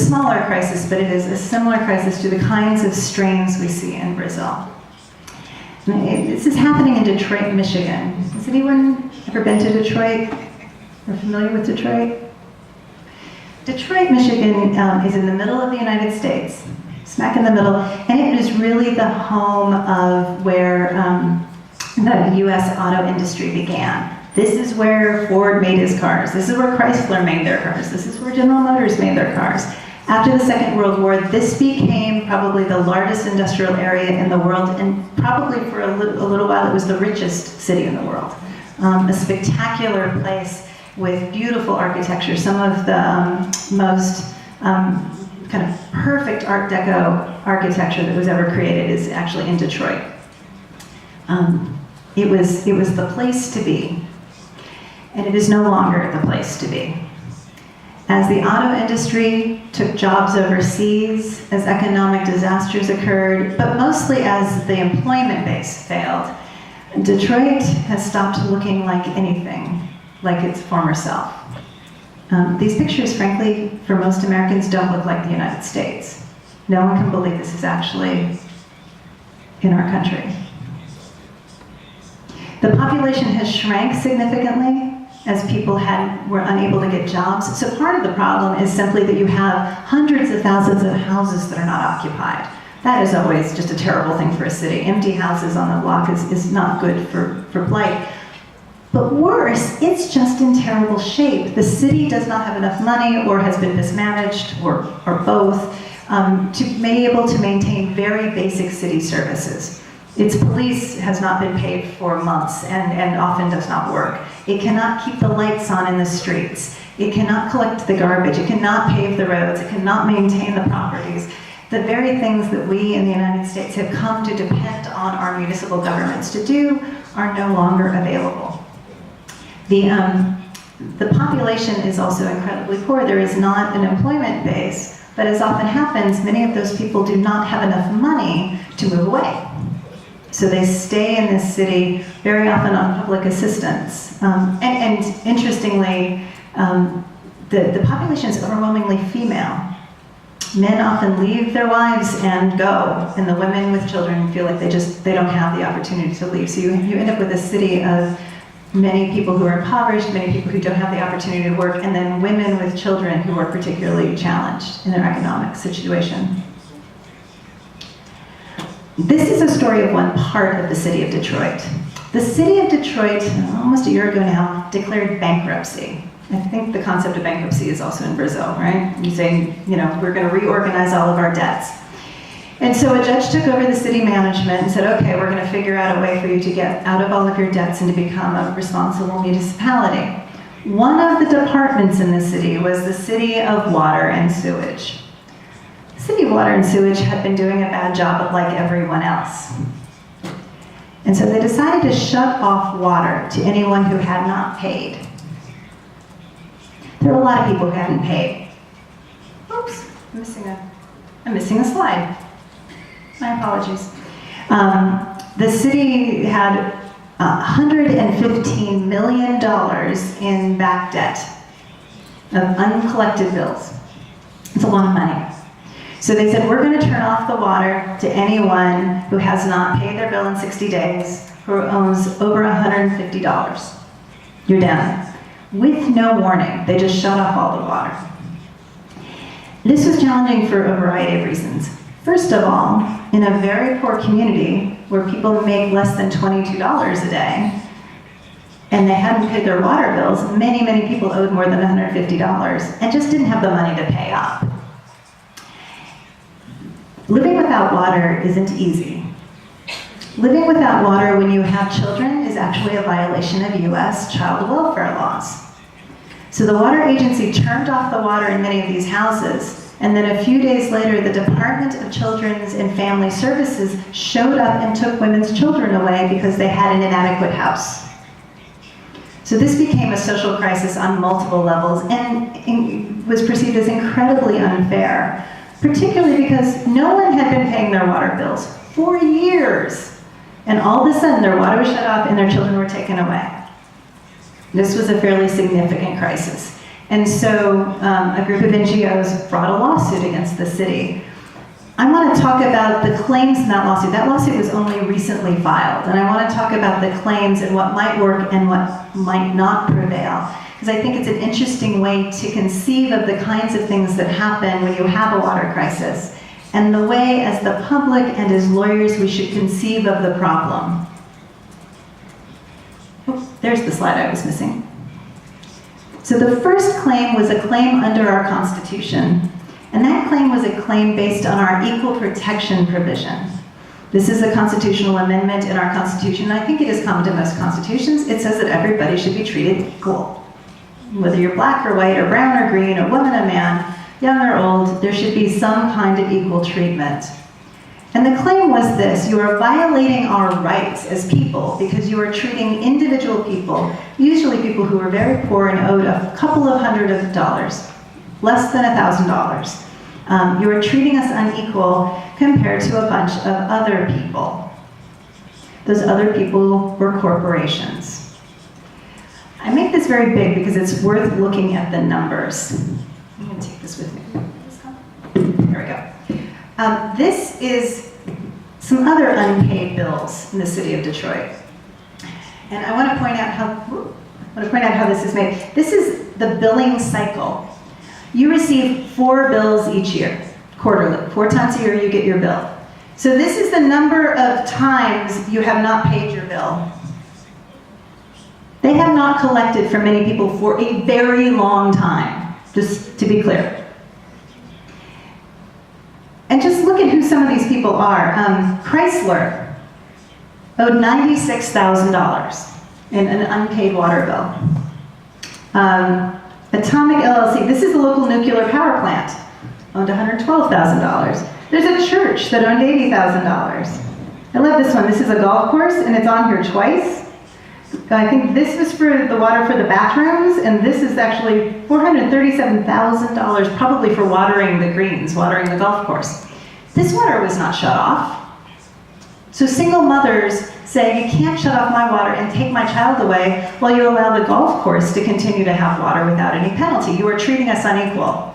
smaller crisis, but it is a similar crisis to the kinds of strains we see in Brazil. This is happening in Detroit, Michigan. Has anyone ever been to Detroit or familiar with Detroit? Detroit, Michigan is in the middle of the United States, smack in the middle, and it is really the home of where the US auto industry began. This is where Ford made his cars. This is where Chrysler made their cars. This is where General Motors made their cars. After the Second World War, this became probably the largest industrial area in the world, and probably for a little while it was the richest city in the world. A spectacular place with beautiful architecture. Some of the most kind of perfect Art Deco architecture that was ever created is actually in Detroit. It was the place to be. And it is no longer the place to be. As the auto industry took jobs overseas, as economic disasters occurred, but mostly as the employment base failed, Detroit has stopped looking like anything like its former self. These pictures, frankly, for most Americans, don't look like the United States. No one can believe this is actually in our country. The population has shrank significantly as people were unable to get jobs. So part of the problem is simply that you have hundreds of thousands of houses that are not occupied. That is always just a terrible thing for a city. Empty houses on the block is not good for blight. But worse, it's just in terrible shape. The city does not have enough money or has been mismanaged or both to be able to maintain very basic city services. Its police has not been paid for months and often does not work. It cannot keep the lights on in the streets. It cannot collect the garbage. It cannot pave the roads. It cannot maintain the properties. The very things that we in the United States have come to depend on our municipal governments to do are no longer available. The population is also incredibly poor. There is not an employment base, but as often happens, many of those people do not have enough money to move away. So they stay in this city, very often on public assistance. And interestingly, the population is overwhelmingly female. Men often leave their wives and go, and the women with children feel like they don't have the opportunity to leave. So you end up with a city of many people who are impoverished, many people who don't have the opportunity to work, and then women with children who are particularly challenged in their economic situation. This is a story of one part of the city of Detroit. The city of Detroit, almost a year ago now, declared bankruptcy. I think the concept of bankruptcy is also in Brazil, right? You say, we're going to reorganize all of our debts. And so a judge took over the city management and said, okay, we're going to figure out a way for you to get out of all of your debts and to become a responsible municipality. One of the departments in the city was the city of water and sewage. City of Water and Sewage had been doing a bad job like everyone else. And so they decided to shut off water to anyone who had not paid. There were a lot of people who hadn't paid. Oops, I'm missing a slide. My apologies. The city had $115 million in back debt of uncollected bills. It's a lot of money. So they said, we're going to turn off the water to anyone who has not paid their bill in 60 days, who owns over $150. You're done. With no warning, they just shut off all the water. This was challenging for a variety of reasons. First of all, in a very poor community where people make less than $22 a day, and they hadn't paid their water bills, many, many people owed more than $150 and just didn't have the money to pay up. Living without water isn't easy. Living without water when you have children is actually a violation of US child welfare laws. So the water agency turned off the water in many of these houses, and then a few days later, the Department of Children's and Family Services showed up and took women's children away because they had an inadequate house. So this became a social crisis on multiple levels and was perceived as incredibly unfair, particularly because no one had been paying their water bills for years. And all of a sudden, their water was shut off and their children were taken away. This was a fairly significant crisis. And so a group of NGOs brought a lawsuit against the city. I want to talk about the claims in that lawsuit. That lawsuit was only recently filed, and I want to talk about the claims and what might work and what might not prevail, because I think it's an interesting way to conceive of the kinds of things that happen when you have a water crisis, and the way, as the public and as lawyers, we should conceive of the problem. Oh, there's the slide I was missing. So the first claim was a claim under our Constitution. And that claim was a claim based on our equal protection provision. This is a constitutional amendment in our Constitution, and I think it is common to most constitutions. It says that everybody should be treated equal. Whether you're black or white or brown or green or woman or man, young or old, there should be some kind of equal treatment. And the claim was this: you are violating our rights as people because you are treating individual people, usually people who are very poor and owed a couple of $100s, less than $1,000. You are treating us unequal compared to a bunch of other people. Those other people were corporations. I make this very big because it's worth looking at the numbers. I'm going to take this with me. There we go. This is some other unpaid bills in the city of Detroit. And I want to point out how this is made. This is the billing cycle. You receive 4 bills each year, quarterly. 4 times a year you get your bill. So this is the number of times you have not paid your bill. They have not collected from many people for a very long time, just to be clear. And just look at who some of these people are. Chrysler owed $96,000 in an unpaid water bill. Atomic LLC, this is the local nuclear power plant, owned $112,000. There's a church that owned $80,000. I love this one. This is a golf course, and it's on here twice. I think this was for the water for the bathrooms, and this is actually $437,000 probably for watering the greens, watering the golf course. This water was not shut off. So single mothers say, you can't shut off my water and take my child away while you allow the golf course to continue to have water without any penalty. You are treating us unequal.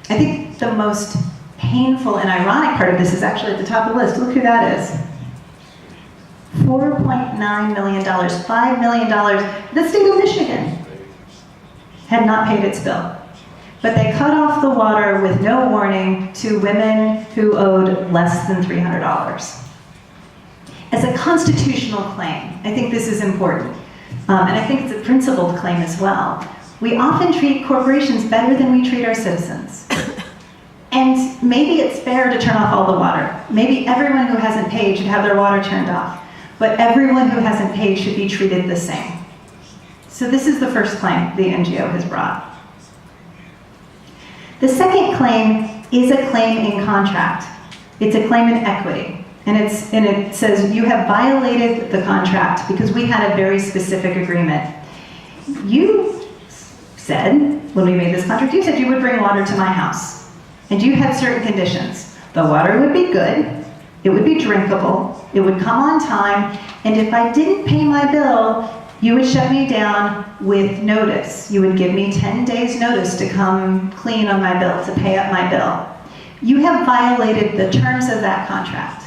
I think the most painful and ironic part of this is actually at the top of the list. Look who that is. $4.9 million, $5 million. The state of Michigan had not paid its bill. But they cut off the water with no warning to women who owed less than $300. As a constitutional claim, I think this is important. And I think it's a principled claim as well. We often treat corporations better than we treat our citizens. And maybe it's fair to turn off all the water. Maybe everyone who hasn't paid should have their water turned off. But everyone who hasn't paid should be treated the same. So this is the first claim the NGO has brought. The second claim is a claim in contract. It's a claim in equity. And it says you have violated the contract because we had a very specific agreement. You said, when we made this contract, you said you would bring water to my house. And you had certain conditions. The water would be good, it would be drinkable, it would come on time, and if I didn't pay my bill, you would shut me down with notice. You would give me 10 days notice to come clean on my bill, to pay up my bill. You have violated the terms of that contract.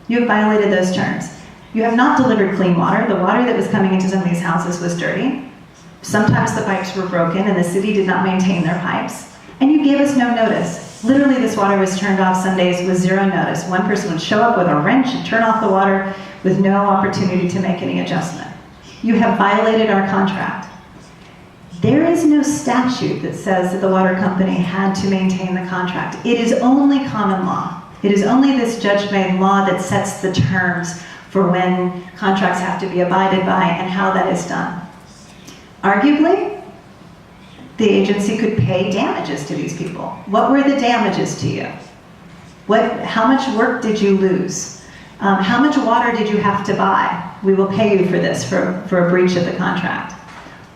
You have violated those terms. You have not delivered clean water. The water that was coming into some of these houses was dirty. Sometimes the pipes were broken and the city did not maintain their pipes. And you gave us no notice. Literally, this water was turned off some days with zero notice. One person would show up with a wrench and turn off the water with no opportunity to make any adjustment. You have violated our contract. There is no statute that says that the water company had to maintain the contract. It is only common law. It is only this judge-made law that sets the terms for when contracts have to be abided by and how that is done. Arguably, the agency could pay damages to these people. What were the damages to you? How much work did you lose? How much water did you have to buy? We will pay you for this, for a breach of the contract.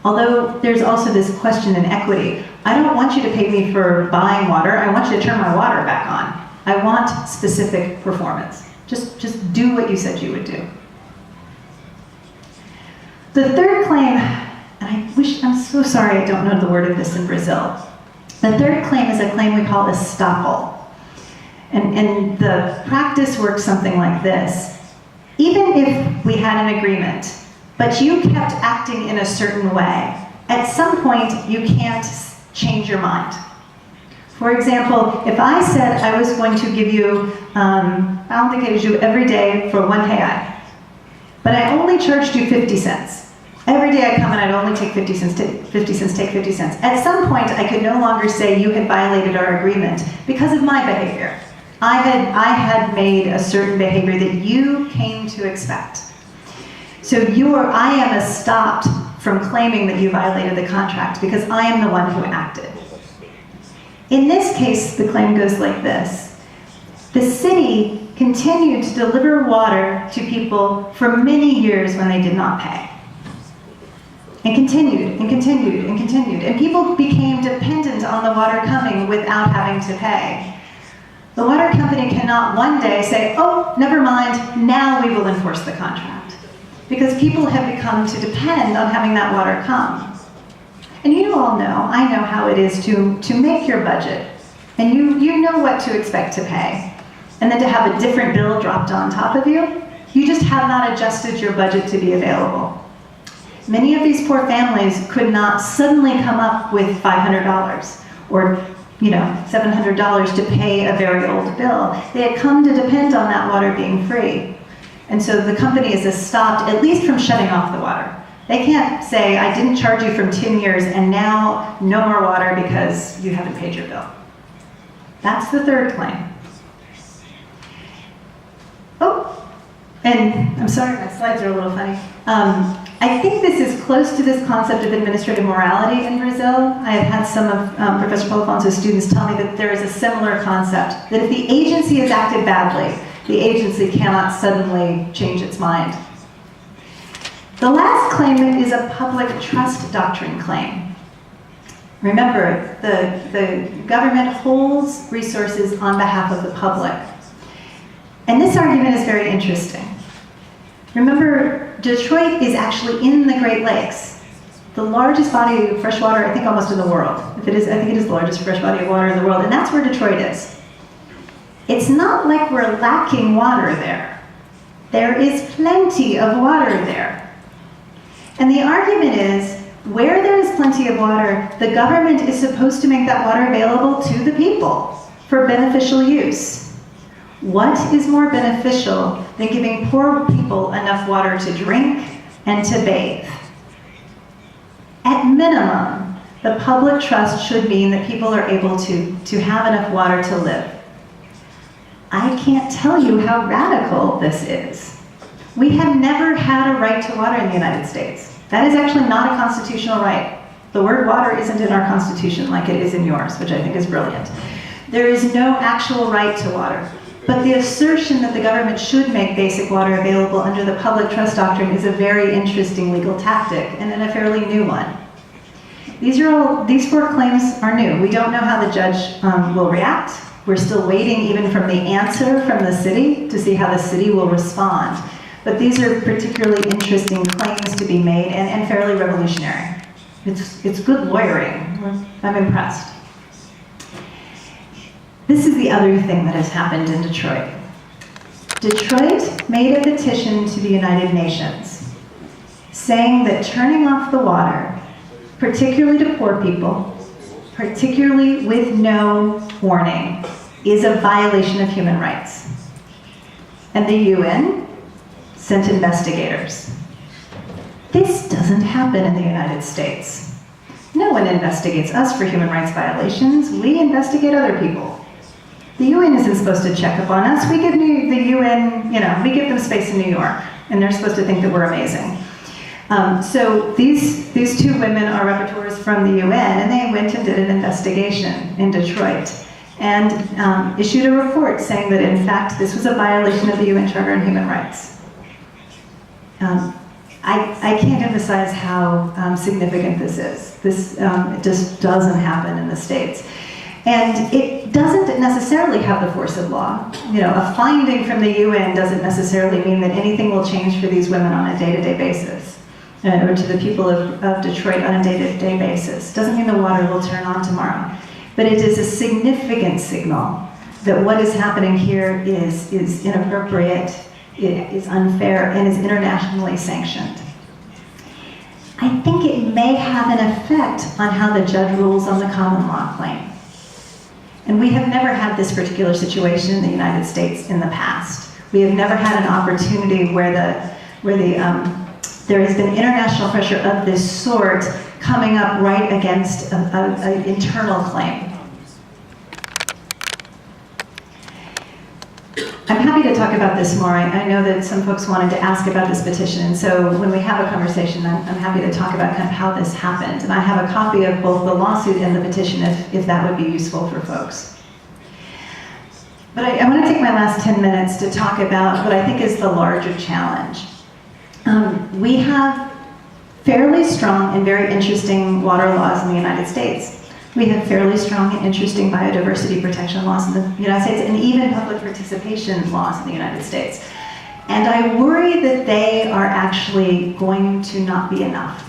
Although there's also this question in equity. I don't want you to pay me for buying water. I want you to turn my water back on. I want specific performance. Just do what you said you would do. The third claim I'm so sorry I don't know the word of this in Brazil. The third claim is a claim we call estoppel. And the practice works something like this. Even if we had an agreement, but you kept acting in a certain way, at some point you can't change your mind. For example, if I said I was going to give you aldequejo every day for 1 real, but I only charged you 50 cents. Every day I come and I'd only take 50 cents, take 50 cents, take 50 cents. At some point I could no longer say you had violated our agreement because of my behavior. I had made a certain behavior that you came to expect. So I am stopped from claiming that you violated the contract because I am the one who acted. In this case, the claim goes like this. The city continued to deliver water to people for many years when they did not pay. And continued, and continued, and continued. And people became dependent on the water coming without having to pay. The water company cannot one day say, oh, never mind, now we will enforce the contract. Because people have become to depend on having that water come. And you all know, I know how it is to make your budget. And you know what to expect to pay. And then to have a different bill dropped on top of you, you just have not adjusted your budget to be available. Many of these poor families could not suddenly come up with $500 or $700 to pay a very old bill. They had come to depend on that water being free. And so the company is stopped, at least from shutting off the water. They can't say, I didn't charge you from 10 years and now no more water because you haven't paid your bill. That's the third claim. Oh, and I'm sorry, my slides are a little funny. I think this is close to this concept of administrative morality in Brazil. I have had some of Professor Paulo Affonso's students tell me that there is a similar concept, that if the agency has acted badly, the agency cannot suddenly change its mind. The last claim is a public trust doctrine claim. Remember, the government holds resources on behalf of the public. And this argument is very interesting. Remember, Detroit is actually in the Great Lakes, the largest body of fresh water, I think, almost in the world. If it is, I think it is the largest fresh body of water in the world, and that's where Detroit is. It's not like we're lacking water there. There is plenty of water there. And the argument is, where there is plenty of water, the government is supposed to make that water available to the people for beneficial use. What is more beneficial than giving poor people enough water to drink and to bathe? At minimum, the public trust should mean that people are able to have enough water to live. I can't tell you how radical this is. We have never had a right to water in the United States. That is actually not a constitutional right. The word water isn't in our Constitution like it is in yours, which I think is brilliant. There is no actual right to water. But the assertion that the government should make basic water available under the public trust doctrine is a very interesting legal tactic, and a fairly new one. These 4 claims are new. We don't know how the judge will react. We're still waiting even from the answer from the city to see how the city will respond. But these are particularly interesting claims to be made and fairly revolutionary. It's good lawyering. I'm impressed. This is the other thing that has happened in Detroit. Detroit made a petition to the United Nations saying that turning off the water, particularly to poor people, particularly with no warning, is a violation of human rights. And the UN sent investigators. This doesn't happen in the United States. No one investigates us for human rights violations. We investigate other people. The UN isn't supposed to check up on us. We give the UN, we give them space in New York, and they're supposed to think that we're amazing. So these 2 women are rapporteurs from the UN, and they went and did an investigation in Detroit and issued a report saying that, in fact, this was a violation of the UN Charter on Human Rights. I can't emphasize how significant this is. This it just doesn't happen in the States. And it doesn't necessarily have the force of law. A finding from the UN doesn't necessarily mean that anything will change for these women on a day-to-day basis. or to the people of Detroit on a day-to-day basis. Doesn't mean the water will turn on tomorrow, but it is a significant signal that what is happening here is inappropriate, it is unfair, and is internationally sanctioned. I think it may have an effect on how the judge rules on the common law claim. And we have never had this particular situation in the United States in the past. We have never had an opportunity where there has been international pressure of this sort coming up right against an internal claim. I'm happy to talk about this more. I know that some folks wanted to ask about this petition, so when we have a conversation, I'm happy to talk about kind of how this happened. And I have a copy of both the lawsuit and the petition if that would be useful for folks. But I want to take my last 10 minutes to talk about what I think is the larger challenge. We have fairly strong and very interesting water laws in the United States. We have fairly strong and interesting biodiversity protection laws in the United States, and even public participation laws in the United States. And I worry that they are actually going to not be enough.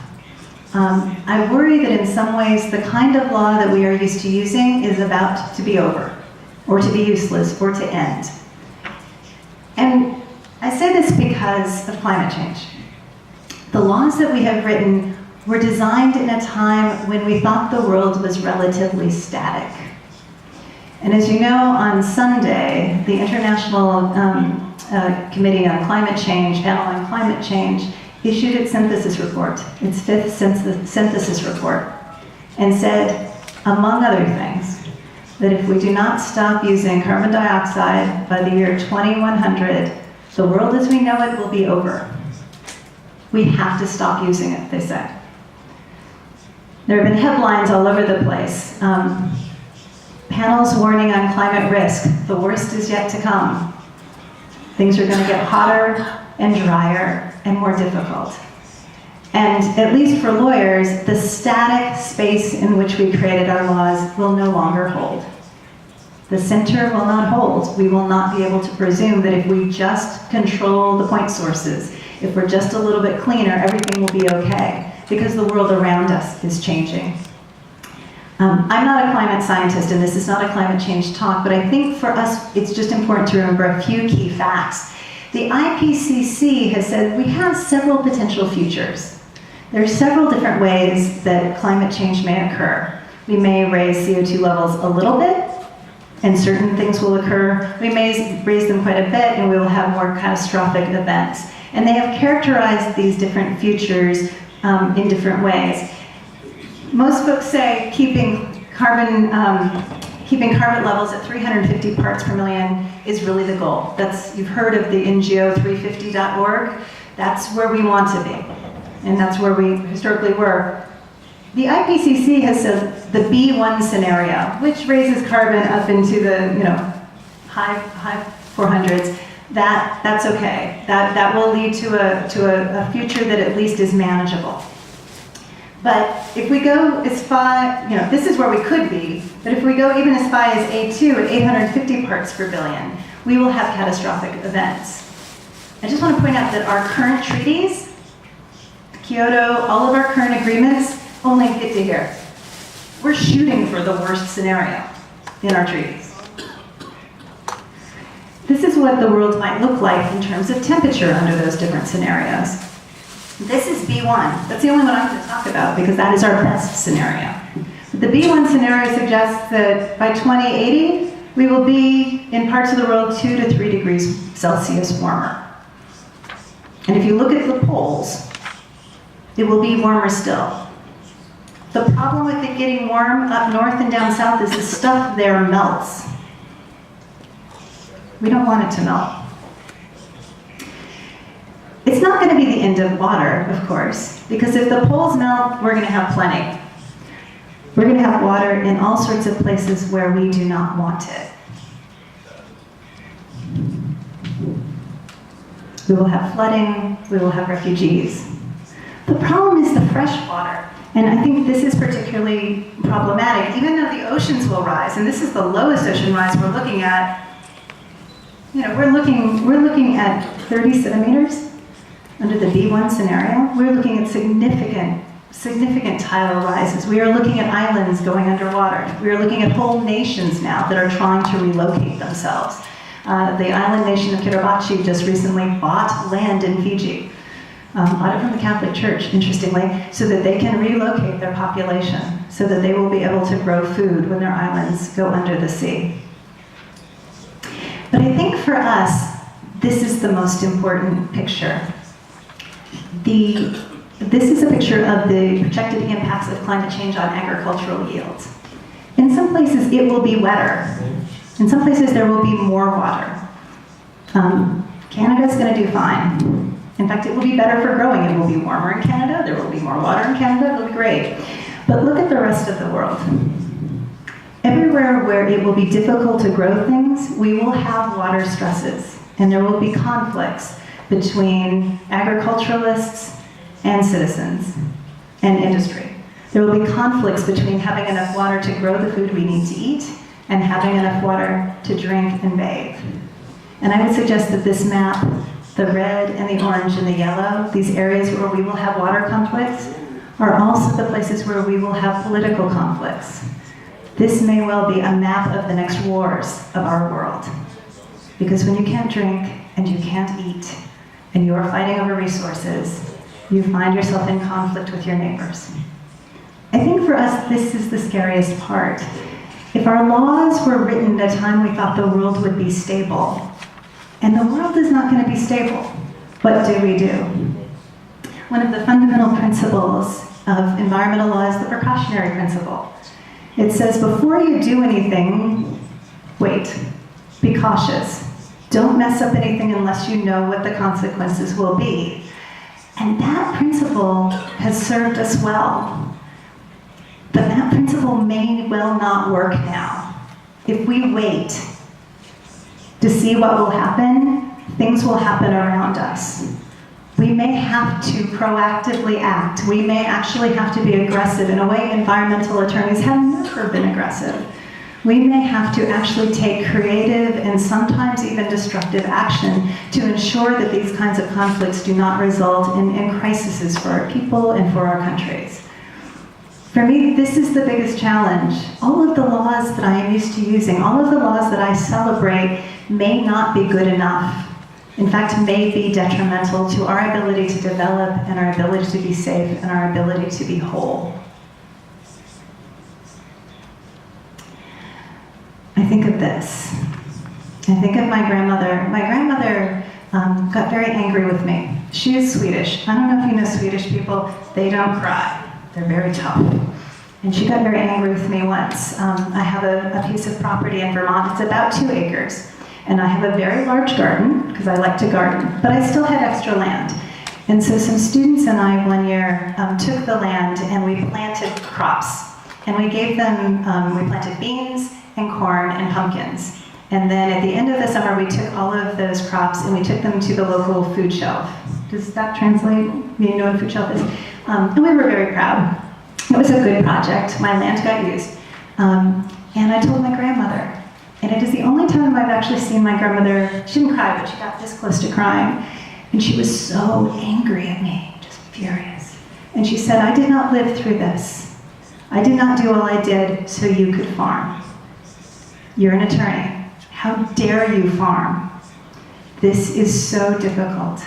I worry that in some ways the kind of law that we are used to using is about to be over, or to be useless, or to end. And I say this because of climate change. The laws that we have written were designed in a time when we thought the world was relatively static. And as you know, on Sunday, the International Committee on Climate Change, Panel on Climate Change, issued its synthesis report, its fifth synthesis report, and said, among other things, that if we do not stop using carbon dioxide by the year 2100, the world as we know it will be over. We have to stop using it, they said. There have been headlines all over the place. Panels warning on climate risk. The worst is yet to come. Things are going to get hotter and drier and more difficult. And at least for lawyers, the static space in which we created our laws will no longer hold. The center will not hold. We will not be able to presume that if we just control the point sources, if we're just a little bit cleaner, everything will be okay, because the world around us is changing. I'm not a climate scientist, and this is not a climate change talk, but I think for us, it's just important to remember a few key facts. The IPCC has said we have several potential futures. There are several different ways that climate change may occur. We may raise CO2 levels a little bit, and certain things will occur. We may raise them quite a bit, and we will have more catastrophic events. And they have characterized these different futures in different ways. Most folks say keeping carbon levels at 350 parts per million is really the goal. You've heard of the NGO350.org. That's where we want to be, and that's where we historically were. The IPCC has said the B1 scenario, which raises carbon up into the high 400s. That's okay. That will lead to a future that at least is manageable. But if we go as far, this is where we could be, but if we go even as far as A2 at 850 parts per billion, we will have catastrophic events. I just want to point out that our current treaties, Kyoto, all of our current agreements, only get to here. We're shooting for the worst scenario in our treaties. This is what the world might look like in terms of temperature under those different scenarios. This is B1. That's the only one I'm going to talk about because that is our best scenario. The B1 scenario suggests that by 2080, we will be in parts of the world 2 to 3 degrees Celsius warmer. And if you look at the poles, it will be warmer still. The problem with it getting warm up north and down south is the stuff there melts. We don't want it to melt. It's not going to be the end of water, of course, because if the poles melt, we're going to have plenty. We're going to have water in all sorts of places where we do not want it. We will have flooding, we will have refugees. The problem is the fresh water, and I think this is particularly problematic. Even though the oceans will rise, and this is the lowest ocean rise we're looking at, we're looking at 30 centimeters under the B1 scenario, we're looking at significant tidal rises. We are looking at islands going underwater. We are looking at whole nations now that are trying to relocate themselves. The island nation of Kiribati just recently bought land in Fiji, bought it from the Catholic Church, interestingly, so that they can relocate their population, so that they will be able to grow food when their islands go under the sea. But I think for us, this is the most important picture. This is a picture of the projected impacts of climate change on agricultural yields. In some places, it will be wetter. In some places, there will be more water. Canada's going to do fine. In fact, it will be better for growing. It will be warmer in Canada. There will be more water in Canada. It will be great. But look at the rest of the world. Everywhere where it will be difficult to grow things, we will have water stresses. And there will be conflicts between agriculturalists and citizens and industry. There will be conflicts between having enough water to grow the food we need to eat and having enough water to drink and bathe. And I would suggest that this map, the red and the orange and the yellow, these areas where we will have water conflicts, are also the places where we will have political conflicts. This may well be a map of the next wars of our world. Because when you can't drink and you can't eat and you are fighting over resources, you find yourself in conflict with your neighbors. I think for us, this is the scariest part. If our laws were written at a time we thought the world would be stable, and the world is not going to be stable, what do we do? One of the fundamental principles of environmental law is the precautionary principle. It says before you do anything, wait, be cautious. Don't mess up anything unless you know what the consequences will be. And that principle has served us well. But that principle may well not work now. If we wait to see what will happen, things will happen around us. We may have to proactively act. We may actually have to be aggressive in a way environmental attorneys have never been aggressive. We may have to actually take creative and sometimes even destructive action to ensure that these kinds of conflicts do not result in crises for our people and for our countries. For me, this is the biggest challenge. All of the laws that I am used to using, all of the laws that I celebrate may not be good enough. In fact, may be detrimental to our ability to develop and our ability to be safe and our ability to be whole. I think of this. I think of my grandmother. My grandmother got very angry with me. She is Swedish. I don't know if you know Swedish people. They don't cry. They're very tough. And she got very angry with me once. I have a piece of property in Vermont. It's about 2 acres. And I have a very large garden, because I like to garden, but I still had extra land. And so some students and I one year took the land and we planted crops. And we gave them, we planted beans and corn and pumpkins. And then at the end of the summer, we took all of those crops and we took them to the local food shelf. Does that translate? You know what a food shelf is? And we were very proud. It was a good project. My land got used. And I told my grandmother, and it is the only time I've actually seen my grandmother, she didn't cry, but she got this close to crying. And she was so angry at me, just furious. And she said, I did not live through this. I did not do all I did so you could farm. You're an attorney. How dare you farm? This is so difficult.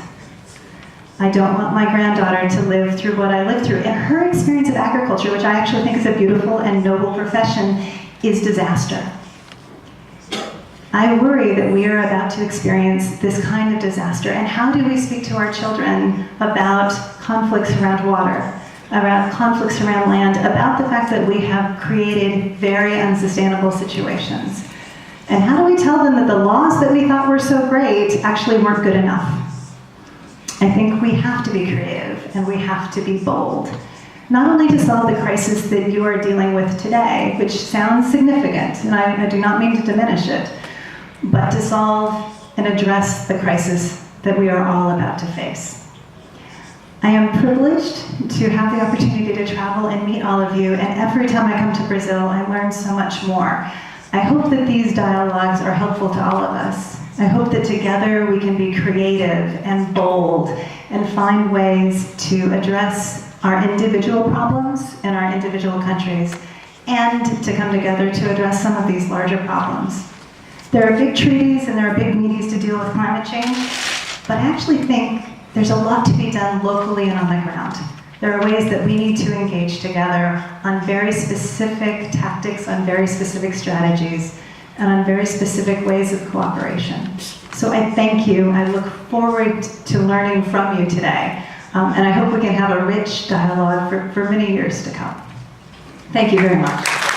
I don't want my granddaughter to live through what I lived through. And her experience of agriculture, which I actually think is a beautiful and noble profession, is disaster. I worry that we are about to experience this kind of disaster. And how do we speak to our children about conflicts around water, around conflicts around land, about the fact that we have created very unsustainable situations? And how do we tell them that the laws that we thought were so great actually weren't good enough? I think we have to be creative and we have to be bold. Not only to solve the crisis that you are dealing with today, which sounds significant, and I do not mean to diminish it, but to solve and address the crisis that we are all about to face. I am privileged to have the opportunity to travel and meet all of you, and every time I come to Brazil, I learn so much more. I hope that these dialogues are helpful to all of us. I hope that together we can be creative and bold and find ways to address our individual problems in our individual countries and to come together to address some of these larger problems. There are big treaties and there are big meetings to deal with climate change, but I actually think there's a lot to be done locally and on the ground. There are ways that we need to engage together on very specific tactics, on very specific strategies, and on very specific ways of cooperation. So I thank you. I look forward to learning from you today. And I hope we can have a rich dialogue for many years to come. Thank you very much.